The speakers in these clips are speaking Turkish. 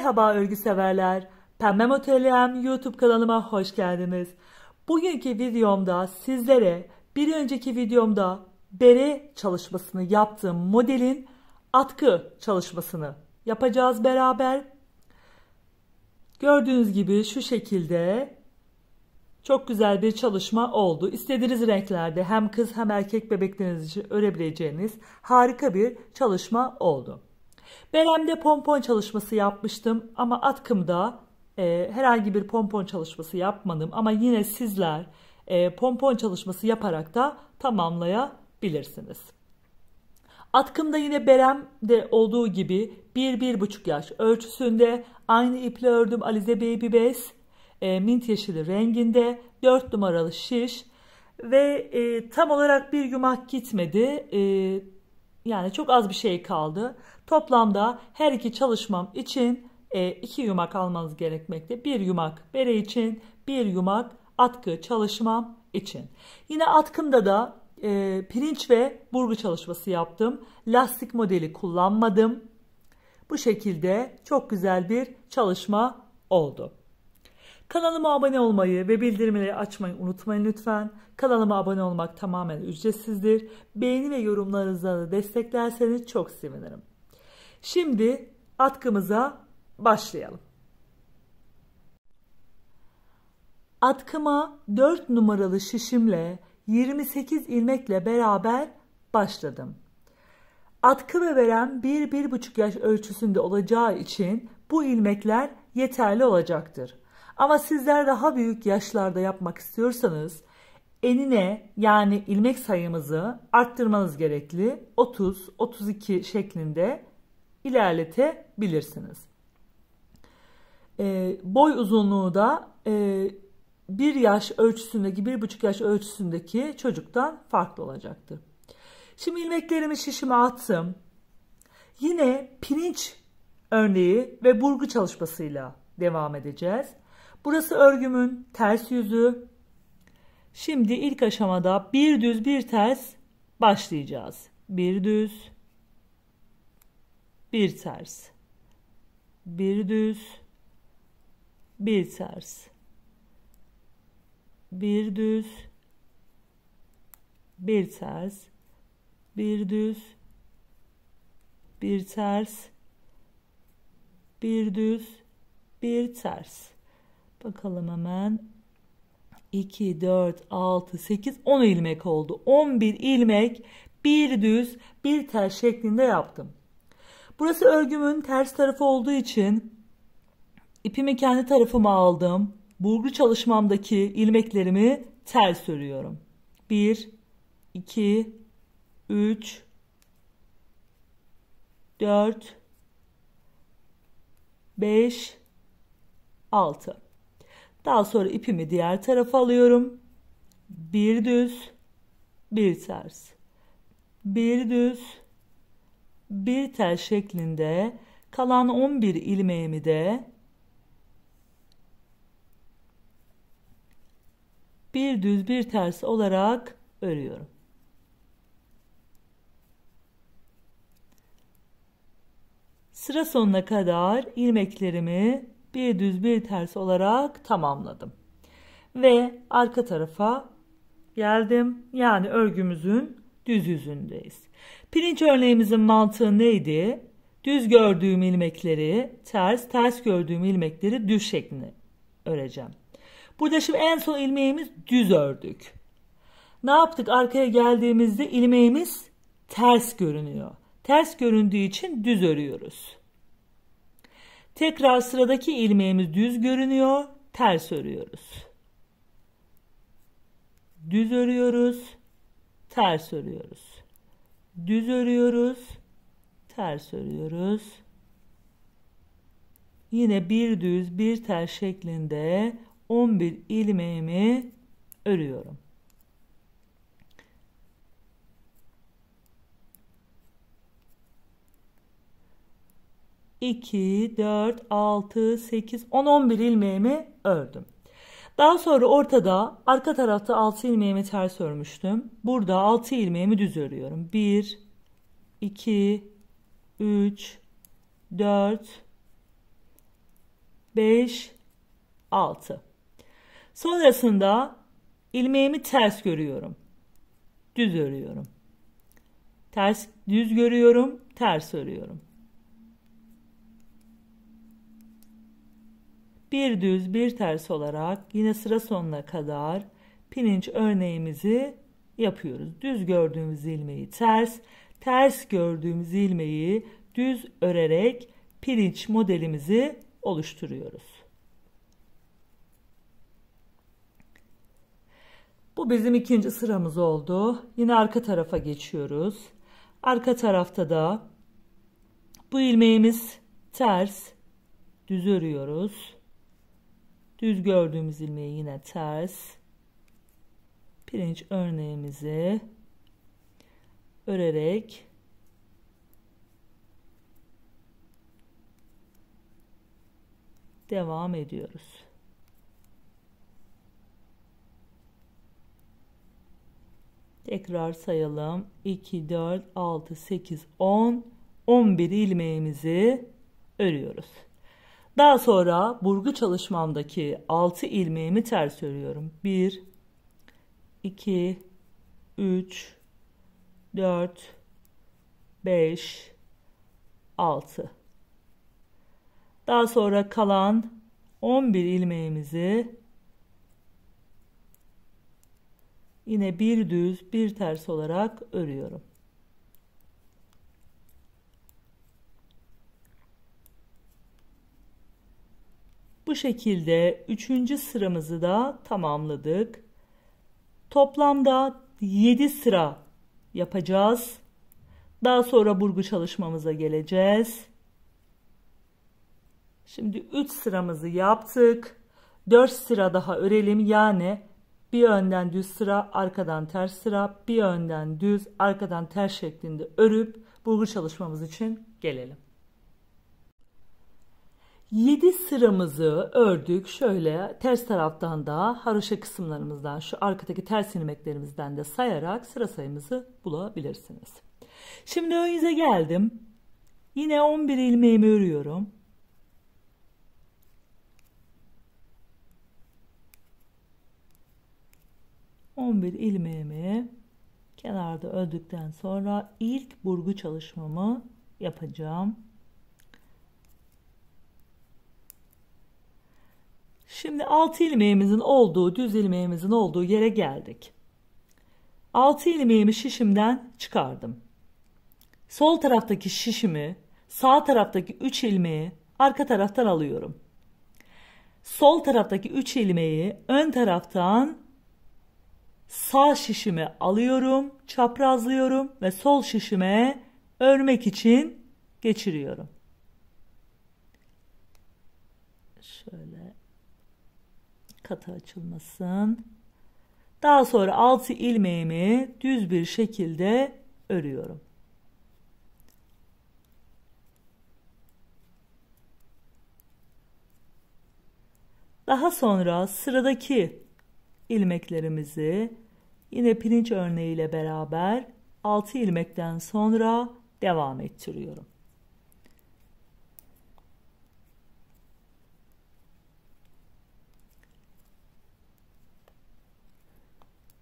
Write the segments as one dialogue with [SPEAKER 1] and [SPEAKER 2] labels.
[SPEAKER 1] Merhaba örgü severler. Pembe Motölyem YouTube kanalıma hoş geldiniz. Bugünkü videomda sizlere bir önceki videomda bere çalışmasını yaptığım modelin atkı çalışmasını yapacağız beraber. Gördüğünüz gibi şu şekilde çok güzel bir çalışma oldu. İstediğiniz renklerde hem kız hem erkek bebekleriniz için örebileceğiniz harika bir çalışma oldu. Berem'de pompon çalışması yapmıştım ama atkımda herhangi bir pompon çalışması yapmadım. Ama yine sizler pompon çalışması yaparak da tamamlayabilirsiniz. Atkımda yine Berem'de olduğu gibi 1-1,5 yaş ölçüsünde aynı iple ördüm. Alize Baby Base mint yeşili renginde 4 numaralı şiş ve tam olarak bir yumak gitmedi. Yani çok az bir şey kaldı. Toplamda her iki çalışmam için 2 yumak almanız gerekmekte. 1 yumak bere için, 1 yumak atkı çalışmam için. Yine atkımda da pirinç ve burgu çalışması yaptım. Lastik modeli kullanmadım. Bu şekilde çok güzel bir çalışma oldu. Kanalıma abone olmayı ve bildirimleri açmayı unutmayın lütfen. Kanalıma abone olmak tamamen ücretsizdir. Beğeni ve yorumlarınızla da desteklerseniz çok sevinirim. Şimdi atkımıza başlayalım. Atkıma 4 numaralı şişimle 28 ilmekle beraber başladım. Atkı ve berem 1-1,5 yaş ölçüsünde olacağı için bu ilmekler yeterli olacaktır. Ama sizler daha büyük yaşlarda yapmak istiyorsanız enine yani ilmek sayımızı arttırmanız gerekli. 30-32 şeklinde ilerletebilirsiniz. Boy uzunluğu da 1 yaş ölçüsündeki 1,5 yaş ölçüsündeki çocuktan farklı olacaktır. Şimdi ilmeklerimi şişime attım. Yine pirinç örneği ve burgu çalışmasıyla devam edeceğiz. Burası örgümün ters yüzü. Şimdi ilk aşamada bir düz bir ters başlayacağız. Bir düz, bir ters, bir düz, bir ters, bir düz, bir ters, bir düz, bir ters, bir düz, bir ters. Bakalım hemen. 2, 4, 6, 8, 10 ilmek oldu. 11 ilmek bir düz bir ters şeklinde yaptım. Burası örgümün ters tarafı olduğu için ipimi kendi tarafıma aldım. Burgu çalışmamdaki ilmeklerimi ters örüyorum. 1, 2, 3, 4, 5, 6. Daha sonra ipimi diğer tarafa alıyorum. Bir düz, bir ters. Bir düz, bir ters şeklinde kalan 11 ilmeğimi de bir düz, bir ters olarak örüyorum. Sıra sonuna kadar ilmeklerimi bir düz bir ters olarak tamamladım. Ve arka tarafa geldim. Yani örgümüzün düz yüzündeyiz. Pirinç örneğimizin mantığı neydi? Düz gördüğüm ilmekleri ters, ters gördüğüm ilmekleri düz şeklinde öreceğim. Burada şimdi en son ilmeğimiz düz ördük. Ne yaptık? Arkaya geldiğimizde ilmeğimiz ters görünüyor. Ters göründüğü için düz örüyoruz. Tekrar sıradaki ilmeğimiz düz görünüyor, ters örüyoruz. Düz örüyoruz, ters örüyoruz. Düz örüyoruz, ters örüyoruz. Yine bir düz, bir ters şeklinde 11 ilmeğimi örüyorum. İki, 4, 6, 8, 10, 11 ilmeğimi ördüm. Daha sonra ortada arka tarafta 6 ilmeğimi ters örmüştüm. Burada 6 ilmeğimi düz örüyorum. 1, 2, 3, 4, 5, 6. Sonrasında ilmeğimi ters görüyorum. Düz örüyorum. Ters, düz görüyorum, ters örüyorum. Bir düz, bir ters olarak yine sıra sonuna kadar pirinç örneğimizi yapıyoruz. Düz gördüğümüz ilmeği ters, ters gördüğümüz ilmeği düz örerek pirinç modelimizi oluşturuyoruz. Bu bizim ikinci sıramız oldu. Yine arka tarafa geçiyoruz. Arka tarafta da bu ilmeğimiz ters, düz örüyoruz. Düz gördüğümüz ilmeği yine ters, pirinç örneğimizi örerek devam ediyoruz. Tekrar sayalım. 2, 4, 6, 8, 10, 11 ilmeğimizi örüyoruz. Daha sonra burgu çalışmamdaki 6 ilmeğimi ters örüyorum. 1, 2, 3, 4, 5, 6. Daha sonra kalan 11 ilmeğimizi yine bir düz bir ters olarak örüyorum. Bu şekilde 3. sıramızı da tamamladık. Toplamda 7 sıra yapacağız. Daha sonra burgu çalışmamıza geleceğiz. Şimdi 3 sıramızı yaptık. 4 sıra daha örelim. Yani bir önden düz sıra, arkadan ters sıra, bir önden düz, arkadan ters şeklinde örüp burgu çalışmamız için gelelim. 7 sıramızı ördük. Şöyle ters taraftan da haroşa kısımlarımızdan, şu arkadaki ters ilmeklerimizden de sayarak sıra sayımızı bulabilirsiniz. Şimdi ön yüze geldim. Yine 11 ilmeğimi örüyorum. ilmeğimi kenarda ördükten sonra ilk burgu çalışmamı yapacağım. Şimdi 6 ilmeğimizin olduğu, düz ilmeğimizin olduğu yere geldik. 6 ilmeğimi şişimden çıkardım. Sol taraftaki şişimi, sağ taraftaki 3 ilmeği arka taraftan alıyorum. Sol taraftaki 3 ilmeği ön taraftan sağ şişime alıyorum, çaprazlıyorum ve sol şişime örmek için geçiriyorum. Şöyle katı açılmasın. Daha sonra 6 ilmeğimi düz bir şekilde örüyorum. Daha sonra sıradaki ilmeklerimizi yine pirinç örneği ile beraber 6 ilmekten sonra devam ettiriyorum.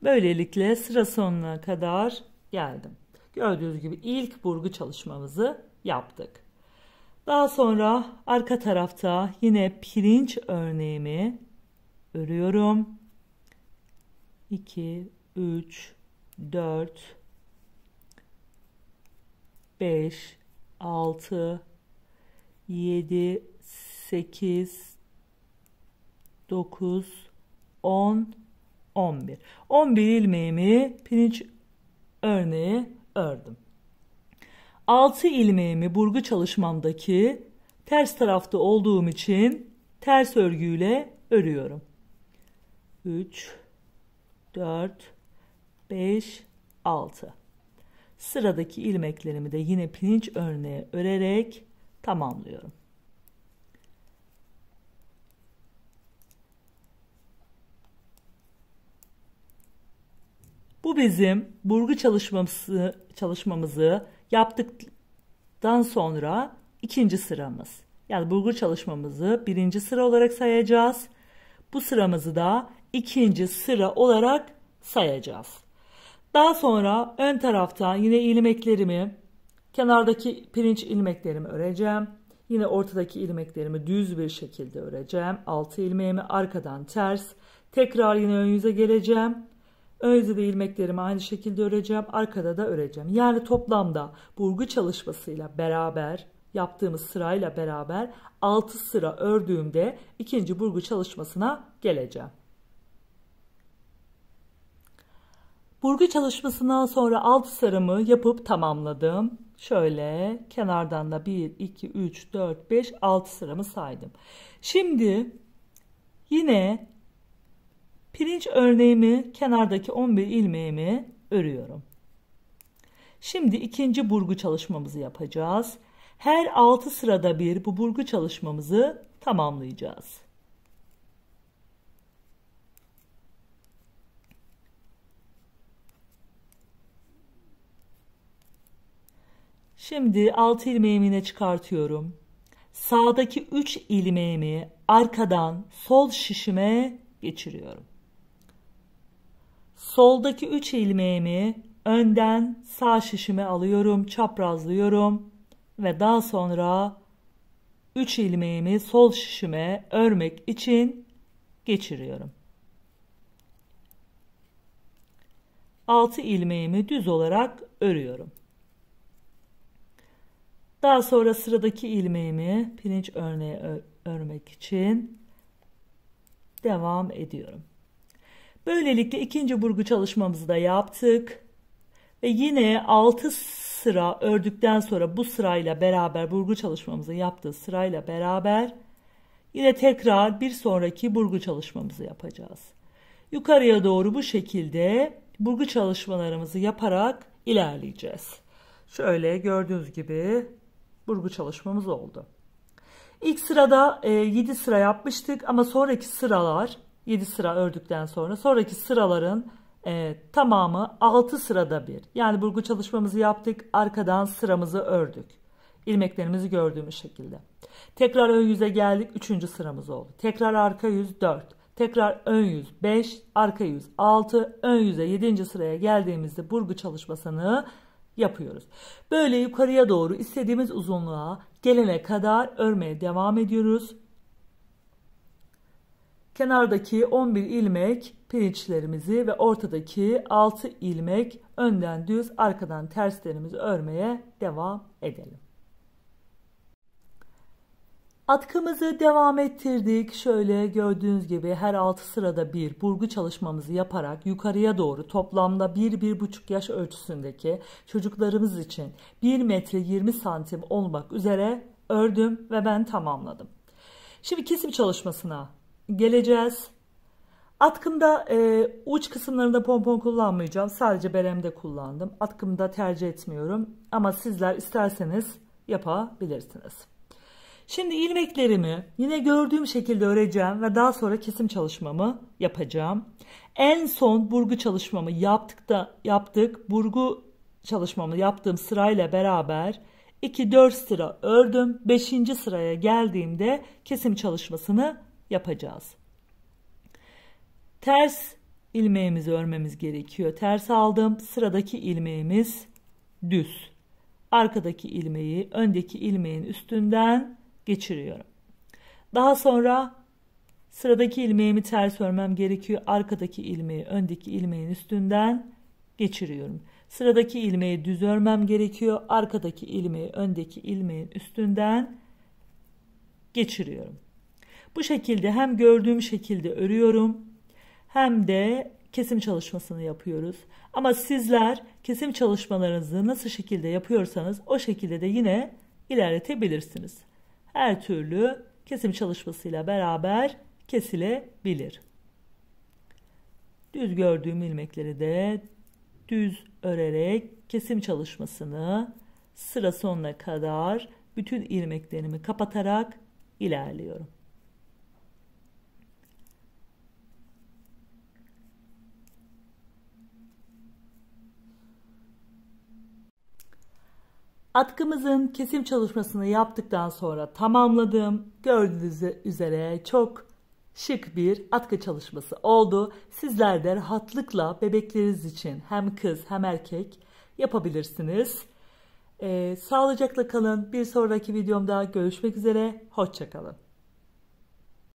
[SPEAKER 1] Böylelikle sıra sonuna kadar geldim. Gördüğünüz gibi ilk burgu çalışmamızı yaptık. Daha sonra arka tarafta yine pirinç örneğimi örüyorum. 2, 3, 4, 5, 6, 7, 8, 9, 10, 11. 11 ilmeğimi pirinç örneği ördüm. 6 ilmeğimi burgu çalışmamdaki ters tarafta olduğum için ters örgüyle örüyorum. 3, 4, 5, 6. Sıradaki ilmeklerimi de yine pirinç örneği örerek tamamlıyorum. Bu bizim burgu çalışmamızı yaptıktan sonra ikinci sıramız. Yani burgu çalışmamızı birinci sıra olarak sayacağız. Bu sıramızı da ikinci sıra olarak sayacağız. Daha sonra ön tarafta yine ilmeklerimi, kenardaki pirinç ilmeklerimi öreceğim. Yine ortadaki ilmeklerimi düz bir şekilde öreceğim. 6 ilmeğimi arkadan ters. Tekrar yine ön yüze geleceğim. Ön yüze de ilmeklerimi aynı şekilde öreceğim. Arkada da öreceğim. Yani toplamda burgu çalışmasıyla beraber, yaptığımız sırayla beraber 6 sıra ördüğümde ikinci burgu çalışmasına geleceğim. Burgu çalışmasından sonra alt sıramı yapıp tamamladım. Şöyle kenardan da 1, 2, 3, 4, 5, 6 sıramı saydım. Şimdi yine pirinç örneğimi, kenardaki 11 ilmeğimi örüyorum. Şimdi ikinci burgu çalışmamızı yapacağız. Her 6 sırada bir bu burgu çalışmamızı tamamlayacağız. Şimdi 6 ilmeğimi yine çıkartıyorum. Sağdaki 3 ilmeğimi arkadan sol şişime geçiriyorum. Soldaki 3 ilmeğimi önden sağ şişime alıyorum, çaprazlıyorum ve daha sonra 3 ilmeğimi sol şişime örmek için geçiriyorum. 6 ilmeğimi düz olarak örüyorum. Daha sonra sıradaki ilmeğimi pirinç örneği örmek için devam ediyorum. Böylelikle ikinci burgu çalışmamızı da yaptık. Ve yine 6 sıra ördükten sonra bu sırayla beraber burgu çalışmamızı yaptığı sırayla beraber yine tekrar bir sonraki burgu çalışmamızı yapacağız. Yukarıya doğru bu şekilde burgu çalışmalarımızı yaparak ilerleyeceğiz. Şöyle gördüğünüz gibi burgu çalışmamız oldu. İlk sırada 7 sıra yapmıştık ama sonraki sıralar 7 sıra ördükten sonra sonraki sıraların tamamı 6 sırada bir. Yani burgu çalışmamızı yaptık, arkadan sıramızı ördük. İlmeklerimizi gördüğümüz şekilde. Tekrar ön yüze geldik, 3. sıramız oldu. Tekrar arka yüz 4. Tekrar ön yüz 5, arka yüz 6, ön yüze 7. sıraya geldiğimizde burgu çalışmasını yapıyoruz. Böyle yukarıya doğru istediğimiz uzunluğa gelene kadar örmeye devam ediyoruz. Kenardaki 11 ilmek pirinçlerimizi ve ortadaki 6 ilmek önden düz arkadan terslerimizi örmeye devam edelim. Atkımızı devam ettirdik. Şöyle gördüğünüz gibi her 6 sırada bir burgu çalışmamızı yaparak yukarıya doğru toplamda 1-1,5 yaş ölçüsündeki çocuklarımız için 1 metre 20 santim olmak üzere ördüm ve ben tamamladım. Şimdi kesim çalışmasına geleceğiz. Atkımda uç kısımlarında pompon kullanmayacağım. Sadece beremde kullandım. Atkımda tercih etmiyorum. Ama sizler isterseniz yapabilirsiniz. Şimdi ilmeklerimi yine gördüğüm şekilde öreceğim ve daha sonra kesim çalışmamı yapacağım. En son burgu çalışmamı yaptık. Burgu çalışmamı yaptığım sırayla beraber 2-4 sıra ördüm. 5. sıraya geldiğimde kesim çalışmasını yapacağız. Ters ilmeğimizi örmemiz gerekiyor. Ters aldım. Sıradaki ilmeğimiz düz. Arkadaki ilmeği öndeki ilmeğin üstünden geçiriyorum. Daha sonra sıradaki ilmeğimi ters örmem gerekiyor. Arkadaki ilmeği öndeki ilmeğin üstünden geçiriyorum. Sıradaki ilmeği düz örmem gerekiyor. Arkadaki ilmeği öndeki ilmeğin üstünden geçiriyorum. Bu şekilde hem gördüğüm şekilde örüyorum hem de kesim çalışmasını yapıyoruz. Ama sizler kesim çalışmalarınızı nasıl şekilde yapıyorsanız o şekilde de yine ilerletebilirsiniz. Her türlü kesim çalışmasıyla beraber kesilebilir. Düz gördüğüm ilmekleri de düz örerek kesim çalışmasını sıra sonuna kadar bütün ilmeklerimi kapatarak ilerliyorum. Atkımızın kesim çalışmasını yaptıktan sonra tamamladım. Gördüğünüz üzere çok şık bir atkı çalışması oldu. Sizler de rahatlıkla bebekleriniz için hem kız hem erkek yapabilirsiniz. Sağlıcakla kalın. Bir sonraki videomda görüşmek üzere. Hoşça kalın.